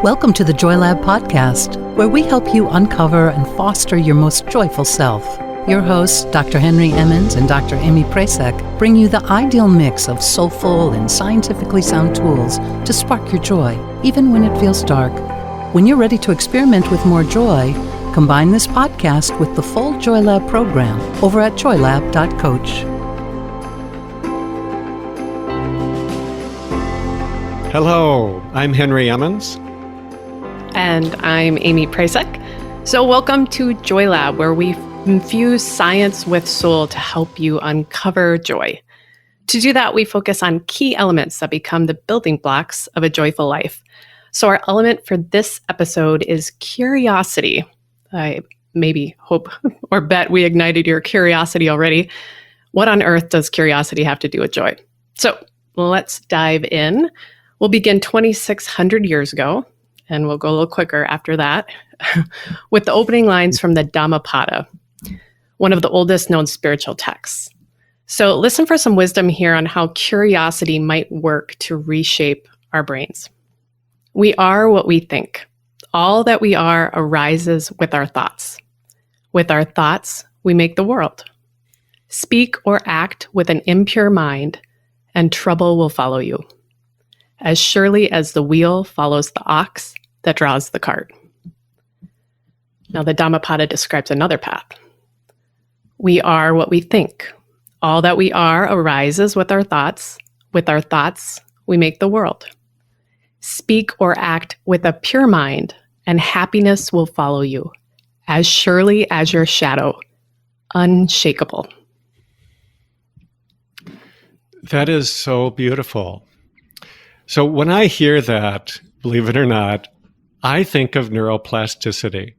Welcome to the JoyLab podcast, where we help you uncover and foster your most joyful self. Your hosts, Dr. Henry Emmons and Dr. Aimee Prasek, bring you the ideal mix of soulful and scientifically sound tools to spark your joy, even when it feels dark. When you're ready to experiment with more joy, combine this podcast with the full JoyLab program over at joylab.coach. Hello, I'm Henry Emmons. And I'm Aimee Prasek. So welcome to JoyLab, where we infuse science with soul to help you uncover joy. To do that, we focus on key elements that become the building blocks of a joyful life. So our element for this episode is curiosity. I maybe hope or bet we ignited your curiosity already. What on earth does curiosity have to do with joy? So let's dive in. We'll begin 2,600 years ago, and we'll go a little quicker after that, with the opening lines from the Dhammapada, one of the oldest known spiritual texts. So listen for some wisdom here on how curiosity might work to reshape our brains. We are what we think. All that we are arises with our thoughts. With our thoughts, we make the world. Speak or act with an impure mind, and trouble will follow you, as surely as the wheel follows the ox that draws the cart. Now, the Dhammapada describes another path. We are what we think. All that we are arises with our thoughts. With our thoughts, we make the world. Speak or act with a pure mind, and happiness will follow you, as surely as your shadow, unshakable. That is so beautiful. So when I hear that, believe it or not, I think of neuroplasticity.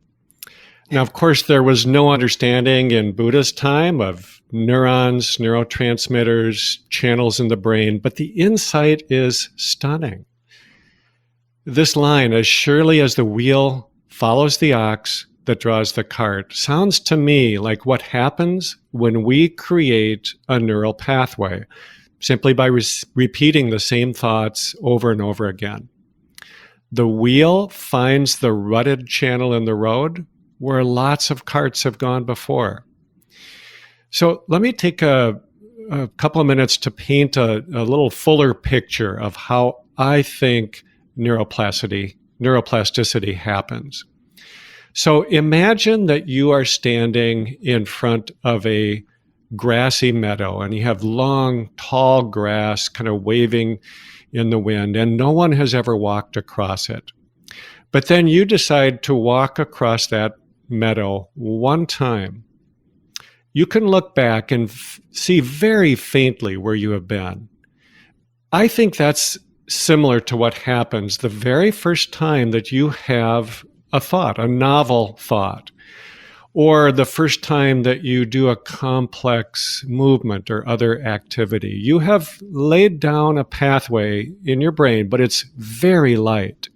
Now, of course, there was no understanding in Buddhist time of neurons, neurotransmitters, channels in the brain, but the insight is stunning. This line, as surely as the wheel follows the ox that draws the cart, sounds to me like what happens when we create a neural pathway, simply by repeating the same thoughts over and over again. The wheel finds the rutted channel in the road where lots of carts have gone before. So let me take a couple of minutes to paint a little fuller picture of how I think neuroplasticity happens. So imagine that you are standing in front of a grassy meadow and you have long, tall grass kind of waving in the wind, and no one has ever walked across it. But then you decide to walk across that meadow one time. You can look back and see very faintly where you have been. I think that's similar to what happens the very first time that you have a thought, a novel thought, or the first time that you do a complex movement or other activity. You have laid down a pathway in your brain, but it's very light.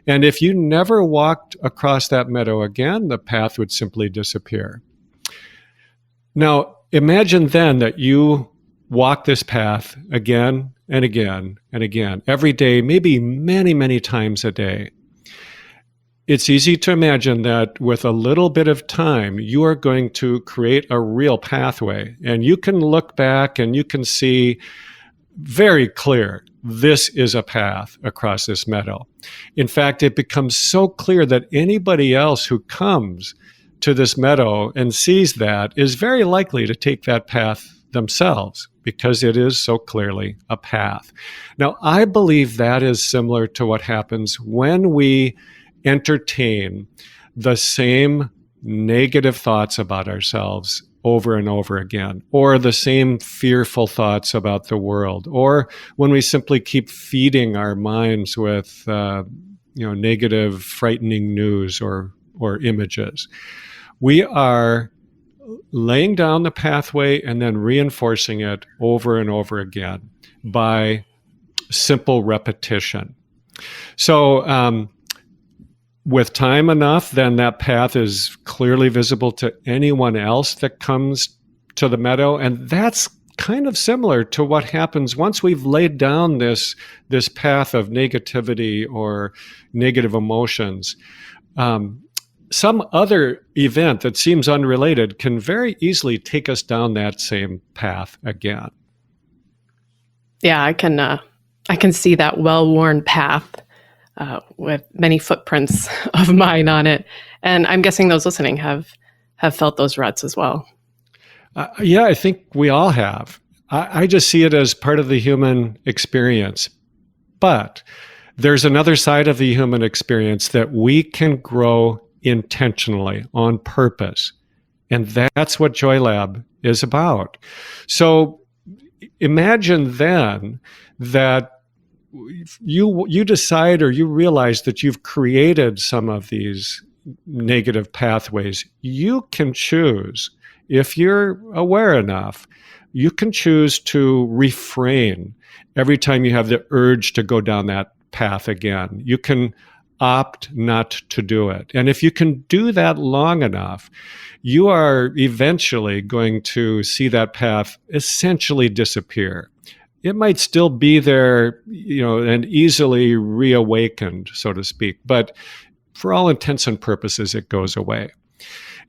And if you never walked across that meadow again, the path would simply disappear. Now, imagine then that you walk this path again and again and again, every day, maybe many, many times a day. It's easy to imagine that with a little bit of time, you are going to create a real pathway. And you can look back and you can see very clear, this is a path across this meadow. In fact, it becomes so clear that anybody else who comes to this meadow and sees that is very likely to take that path themselves, because it is so clearly a path. Now, I believe that is similar to what happens when we entertain the same negative thoughts about ourselves over and over again, or the same fearful thoughts about the world, or when we simply keep feeding our minds with negative, frightening news or images. We are laying down the pathway and then reinforcing it over and over again by simple repetition. So with time enough, then that path is clearly visible to anyone else that comes to the meadow. And that's kind of similar to what happens once we've laid down this path of negativity or negative emotions. Some other event that seems unrelated can very easily take us down that same path again. Yeah, I can see that well-worn path with many footprints of mine on it, and I'm guessing those listening have felt those ruts as well. Yeah, I think we all have. I just see it as part of the human experience. But there's another side of the human experience that we can grow intentionally, on purpose. And that's what JoyLab is about. So imagine then that you decide or you realize that you've created some of these negative pathways. You can choose, if you're aware enough, you can choose to refrain every time you have the urge to go down that path again. You can opt not to do it. And if you can do that long enough, you are eventually going to see that path essentially disappear. It might still be there, and easily reawakened, so to speak, but for all intents and purposes, it goes away.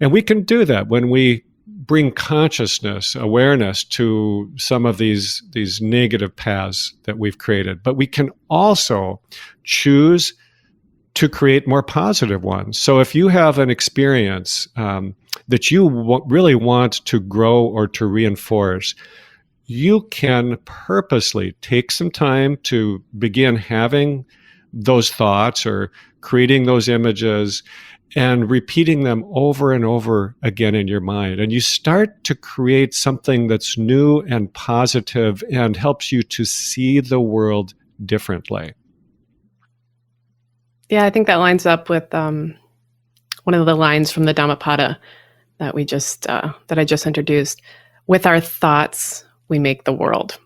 And we can do that when we bring consciousness, awareness to some of these negative paths that we've created. But we can also choose to create more positive ones. So if you have an experience that you really want to grow or to reinforce, you can purposely take some time to begin having those thoughts or creating those images and repeating them over and over again in your mind. And you start to create something that's new and positive and helps you to see the world differently. Yeah, I think that lines up with one of the lines from the Dhammapada that I just introduced. With our thoughts, we make the world.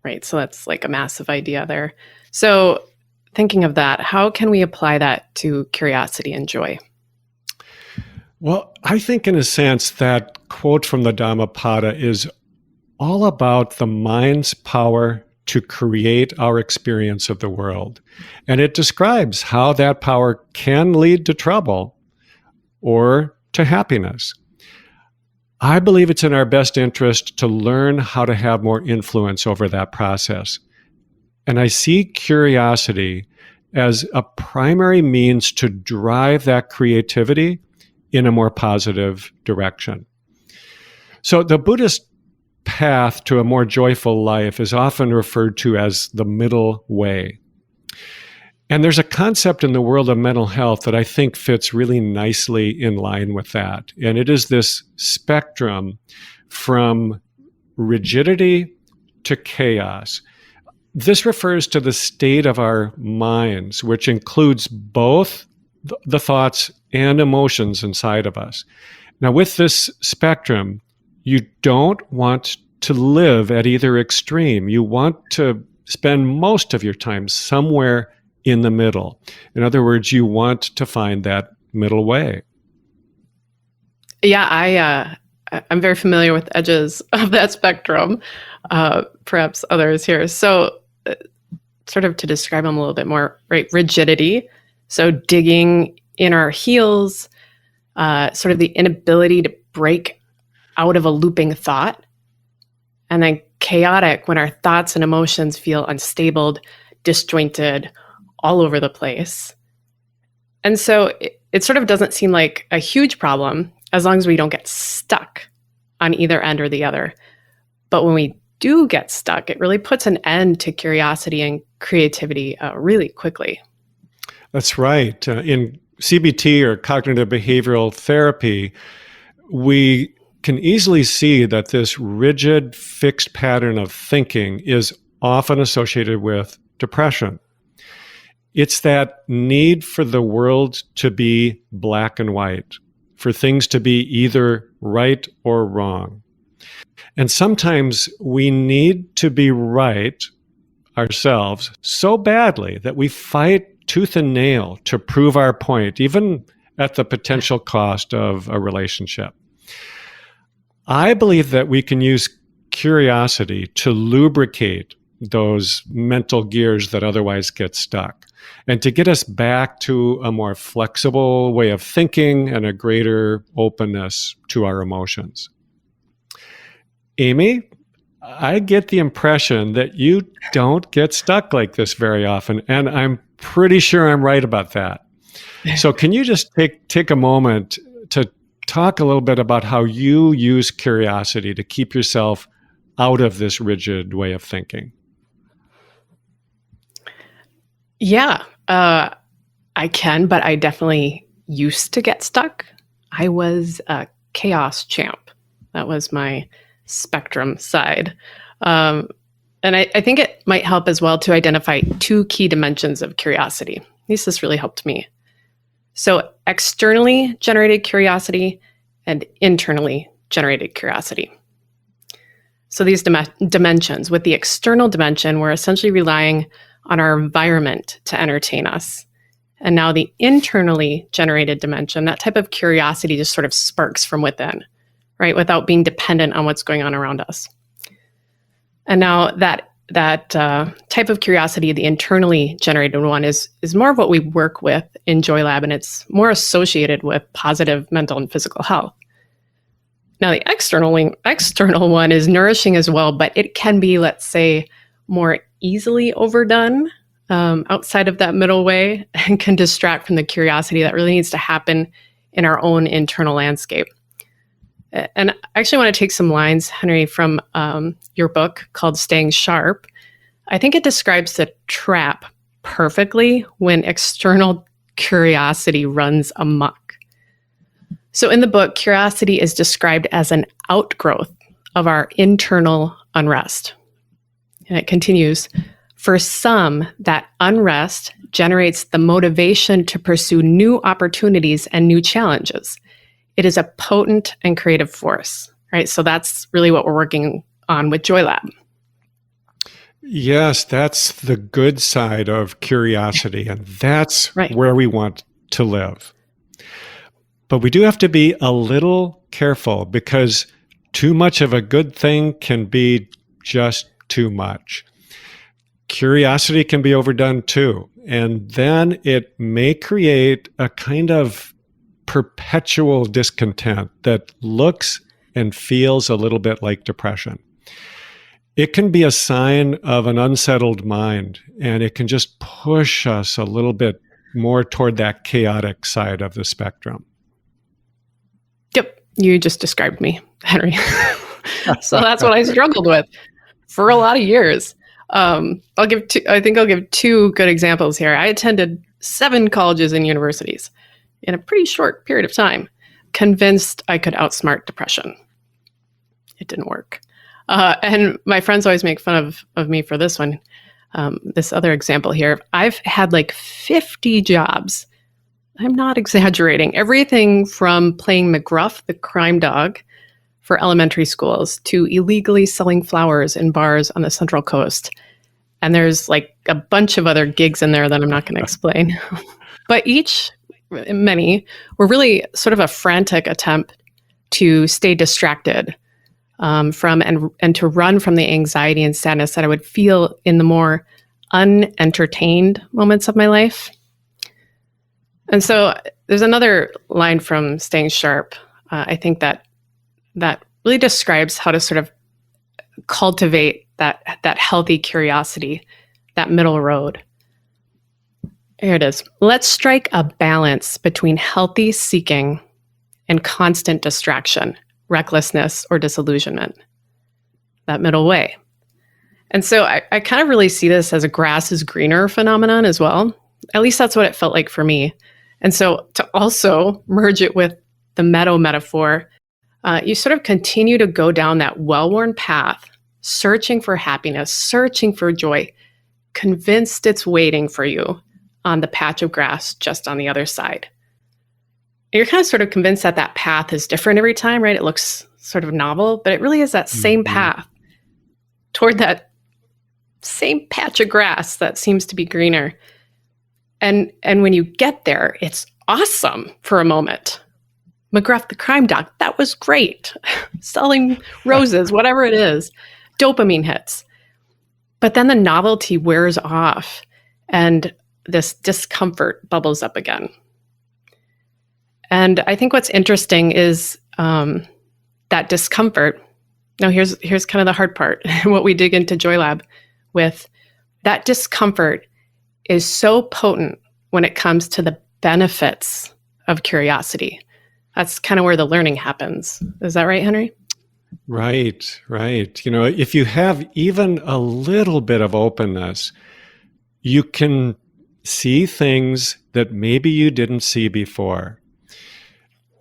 Right. So that's like a massive idea there. So thinking of that, how can we apply that to curiosity and joy? Well, I think in a sense that quote from the Dhammapada is all about the mind's power to create our experience of the world. And it describes how that power can lead to trouble or to happiness. I believe it's in our best interest to learn how to have more influence over that process. And I see curiosity as a primary means to drive that creativity in a more positive direction. So the Buddhist path to a more joyful life is often referred to as the middle way. And there's a concept in the world of mental health that I think fits really nicely in line with that. And it is this spectrum from rigidity to chaos. This refers to the state of our minds, which includes both the thoughts and emotions inside of us. Now, with this spectrum, you don't want to live at either extreme. You want to spend most of your time somewhere in the middle. In other words, you want to find that middle way. Yeah, I'm very familiar with edges of that spectrum, perhaps others here. So sort of to describe them a little bit more, right? Rigidity, so digging in our heels, sort of the inability to break out of a looping thought, and then chaotic when our thoughts and emotions feel unstable, disjointed, all over the place. And so it sort of doesn't seem like a huge problem as long as we don't get stuck on either end or the other. But when we do get stuck, it really puts an end to curiosity and creativity really quickly. That's right. In CBT or cognitive behavioral therapy, we can easily see that this rigid, fixed pattern of thinking is often associated with depression. It's that need for the world to be black and white, for things to be either right or wrong. And sometimes we need to be right ourselves so badly that we fight tooth and nail to prove our point, even at the potential cost of a relationship. I believe that we can use curiosity to lubricate those mental gears that otherwise get stuck, and to get us back to a more flexible way of thinking and a greater openness to our emotions. Aimee, I get the impression that you don't get stuck like this very often, and I'm pretty sure I'm right about that. So can you just take a moment to talk a little bit about how you use curiosity to keep yourself out of this rigid way of thinking? Yeah, I can, but I definitely used to get stuck. I was a chaos champ. That was my spectrum side. And I think it might help as well to identify two key dimensions of curiosity. At least this really helped me. So externally generated curiosity and internally generated curiosity. So these dimensions, with the external dimension, we're essentially relying on our environment to entertain us. And now the internally generated dimension, that type of curiosity just sort of sparks from within, right? Without being dependent on what's going on around us. And now that type of curiosity, the internally generated one, is more of what we work with in JoyLab, and it's more associated with positive mental and physical health. Now, the external one is nourishing as well, but it can be, let's say, more easily overdone outside of that middle way, and can distract from the curiosity that really needs to happen in our own internal landscape. And I actually want to take some lines, Henry, from your book called Staying Sharp. I think it describes the trap perfectly when external curiosity runs amok. So in the book, curiosity is described as an outgrowth of our internal unrest. And it continues, for some, that unrest generates the motivation to pursue new opportunities and new challenges. It is a potent and creative force, right? So that's really what we're working on with JoyLab. Yes, that's the good side of curiosity, and that's right. Where we want to live. But we do have to be a little careful, because too much of a good thing can be just too much. Curiosity can be overdone too, and then it may create a kind of perpetual discontent that looks and feels a little bit like depression. It can be a sign of an unsettled mind, and it can just push us a little bit more toward that chaotic side of the spectrum. Yep, you just described me, Henry. So that's what I struggled with for a lot of years. I'll give two good examples here. I attended 7 colleges and universities in a pretty short period of time, convinced I could outsmart depression. It didn't work. And my friends always make fun of me for this one. This other example here, I've had like 50 jobs. I'm not exaggerating. Everything from playing McGruff, the crime dog, for elementary schools, to illegally selling flowers in bars on the Central Coast. And there's like a bunch of other gigs in there that I'm not going to explain. But many were really sort of a frantic attempt to stay distracted from and to run from the anxiety and sadness that I would feel in the more unentertained moments of my life. And so there's another line from Staying Sharp. I think that really describes how to sort of cultivate that healthy curiosity, that middle road. Here it is. Let's strike a balance between healthy seeking and constant distraction, recklessness, or disillusionment. That middle way. And so I kind of really see this as a grass is greener phenomenon as well. At least that's what it felt like for me. And so to also merge it with the meadow metaphor, you sort of continue to go down that well-worn path, searching for happiness, searching for joy, convinced it's waiting for you on the patch of grass just on the other side. And you're kind of sort of convinced that that path is different every time, right? It looks sort of novel, but it really is that same path toward that same patch of grass that seems to be greener. And when you get there, it's awesome for a moment. McGruff, the crime doc, that was great. Selling roses, whatever it is, dopamine hits. But then the novelty wears off and this discomfort bubbles up again. And I think what's interesting is that discomfort. Now, here's kind of the hard part, what we dig into JoyLab with. That discomfort is so potent when it comes to the benefits of curiosity. That's kind of where the learning happens. Is that right, Henry? Right. If you have even a little bit of openness, you can see things that maybe you didn't see before.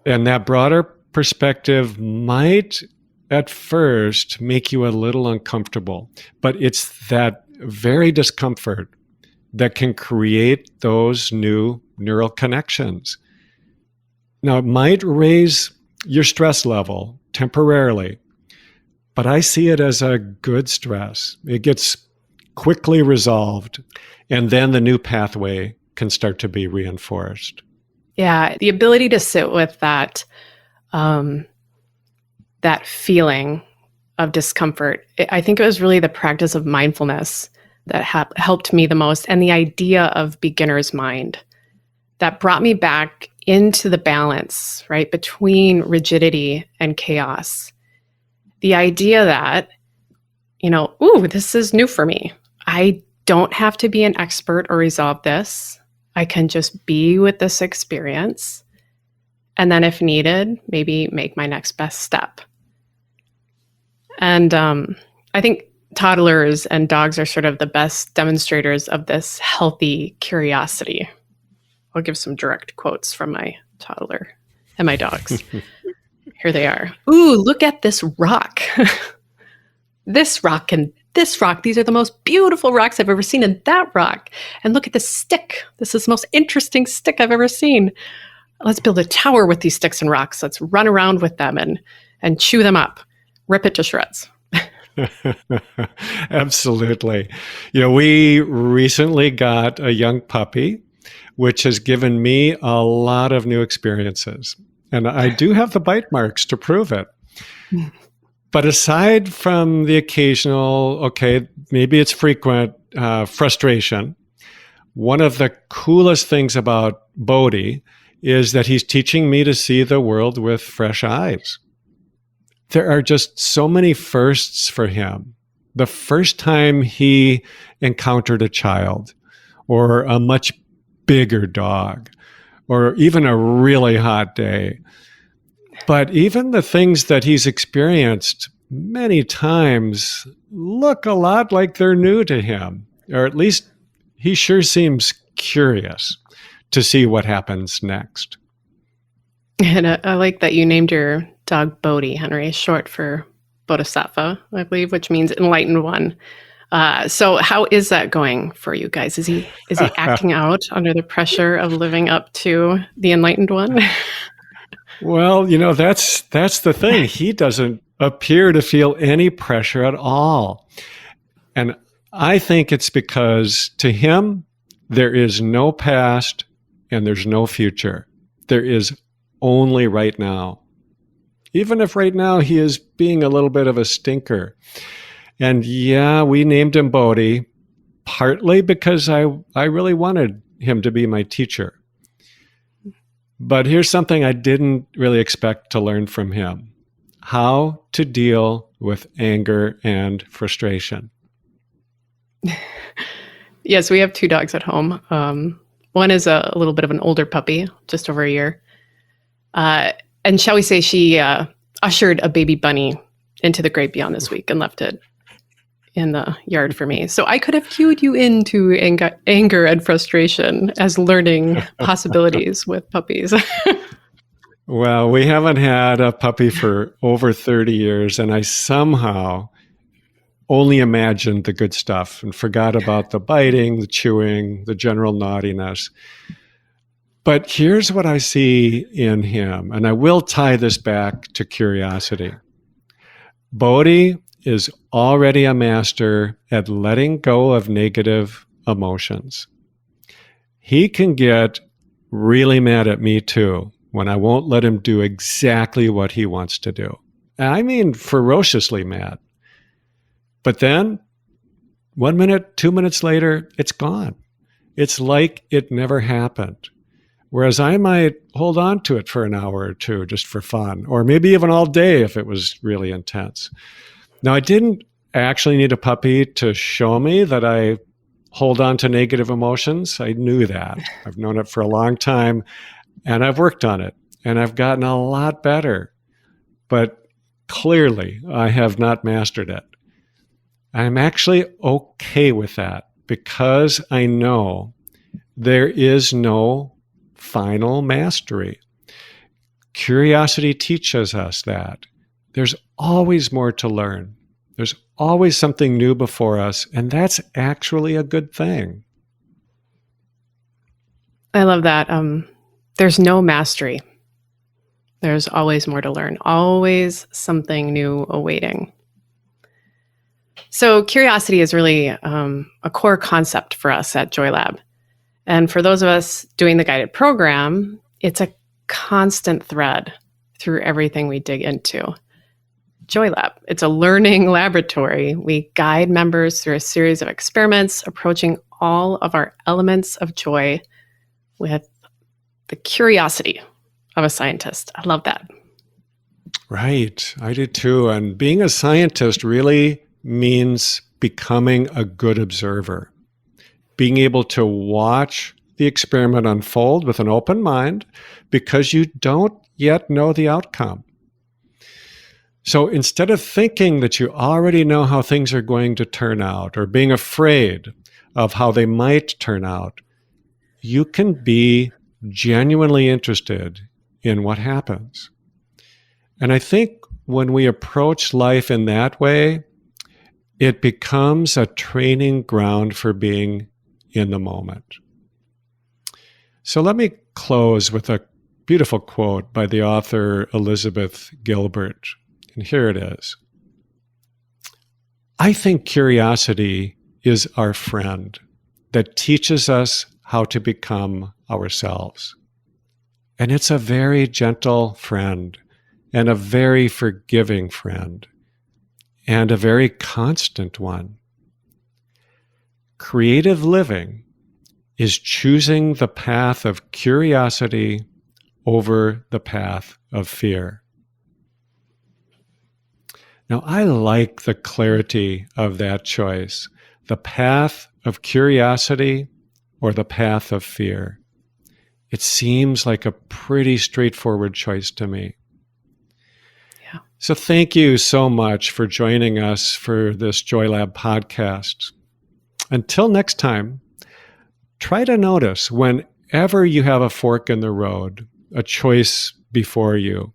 And that broader perspective might at first make you a little uncomfortable, but it's that very discomfort that can create those new neural connections. Now, it might raise your stress level temporarily, but I see it as a good stress. It gets quickly resolved, and then the new pathway can start to be reinforced. Yeah, the ability to sit with that that feeling of discomfort. I think it was really the practice of mindfulness that helped me the most, and the idea of beginner's mind that brought me back into the balance, right, between rigidity and chaos. The idea that, this is new for me. I don't have to be an expert or resolve this. I can just be with this experience. And then if needed, maybe make my next best step. And I think toddlers and dogs are sort of the best demonstrators of this healthy curiosity. I'll give some direct quotes from my toddler and my dogs. Here they are. Ooh, look at this rock. This rock and this rock. These are the most beautiful rocks I've ever seen. And that rock. And look at this stick. This is the most interesting stick I've ever seen. Let's build a tower with these sticks and rocks. Let's run around with them and chew them up. Rip it to shreds. Absolutely. We recently got a young puppy, which has given me a lot of new experiences. And I do have the bite marks to prove it. But aside from the occasional, maybe it's frequent frustration, one of the coolest things about Bodhi is that he's teaching me to see the world with fresh eyes. There are just so many firsts for him. The first time he encountered a child or a much bigger dog or even a really hot day. But even the things that he's experienced many times look a lot like they're new to him, or at least he sure seems curious to see what happens next. And I like that you named your dog Bodhi, Henry, short for Bodhisattva, I believe, which means enlightened one. So how is that going for you guys? Is he acting out under the pressure of living up to the enlightened one? Well, that's the thing. He doesn't appear to feel any pressure at all. And I think it's because to him, there is no past and there's no future. There is only right now. Even if right now he is being a little bit of a stinker. And yeah, we named him Bodhi, partly because I really wanted him to be my teacher. But here's something I didn't really expect to learn from him: how to deal with anger and frustration. Yes, we have two dogs at home. One is a little bit of an older puppy, just over a year. And shall we say she ushered a baby bunny into the great beyond this week and left it in the yard for me. So I could have cued you into anger and frustration as learning possibilities with puppies. Well, we haven't had a puppy for over 30 years, and I somehow only imagined the good stuff and forgot about the biting, the chewing, the general naughtiness. But here's what I see in him, and I will tie this back to curiosity. Bodhi is already a master at letting go of negative emotions. He can get really mad at me too, when I won't let him do exactly what he wants to do. I mean, ferociously mad. But then 1 minute, 2 minutes later, it's gone. It's like it never happened. Whereas I might hold on to it for an hour or two just for fun, or maybe even all day if it was really intense. Now, I didn't actually need a puppy to show me that I hold on to negative emotions. I knew that. I've known it for a long time, and I've worked on it, and I've gotten a lot better. But clearly, I have not mastered it. I'm actually okay with that because I know there is no final mastery. Curiosity teaches us that. There's always more to learn. There's always something new before us, and that's actually a good thing. I love that. There's no mastery. There's always more to learn, always something new awaiting. So curiosity is really a core concept for us at JoyLab. And for those of us doing the guided program, it's a constant thread through everything we dig into. JoyLab, it's a learning laboratory. We guide members through a series of experiments, approaching all of our elements of joy with the curiosity of a scientist. I love that. Right. I do too. And being a scientist really means becoming a good observer, being able to watch the experiment unfold with an open mind because you don't yet know the outcome. So instead of thinking that you already know how things are going to turn out or being afraid of how they might turn out, you can be genuinely interested in what happens. And I think when we approach life in that way, it becomes a training ground for being in the moment. So let me close with a beautiful quote by the author Elizabeth Gilbert. And here it is. I think curiosity is our friend that teaches us how to become ourselves. And it's a very gentle friend and a very forgiving friend and a very constant one. Creative living is choosing the path of curiosity over the path of fear. Now, I like the clarity of that choice, the path of curiosity or the path of fear. It seems like a pretty straightforward choice to me. Yeah. So thank you so much for joining us for this JoyLab podcast. Until next time, try to notice whenever you have a fork in the road, a choice before you,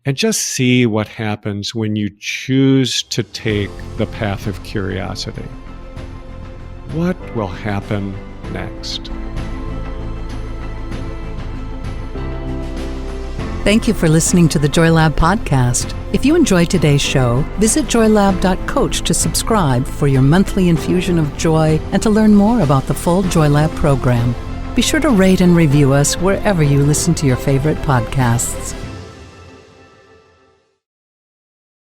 and just see what happens when you choose to take the path of curiosity. What will happen next? Thank you for listening to the JoyLab podcast. If you enjoyed today's show, visit joylab.coach to subscribe for your monthly infusion of joy and to learn more about the full JoyLab program. Be sure to rate and review us wherever you listen to your favorite podcasts.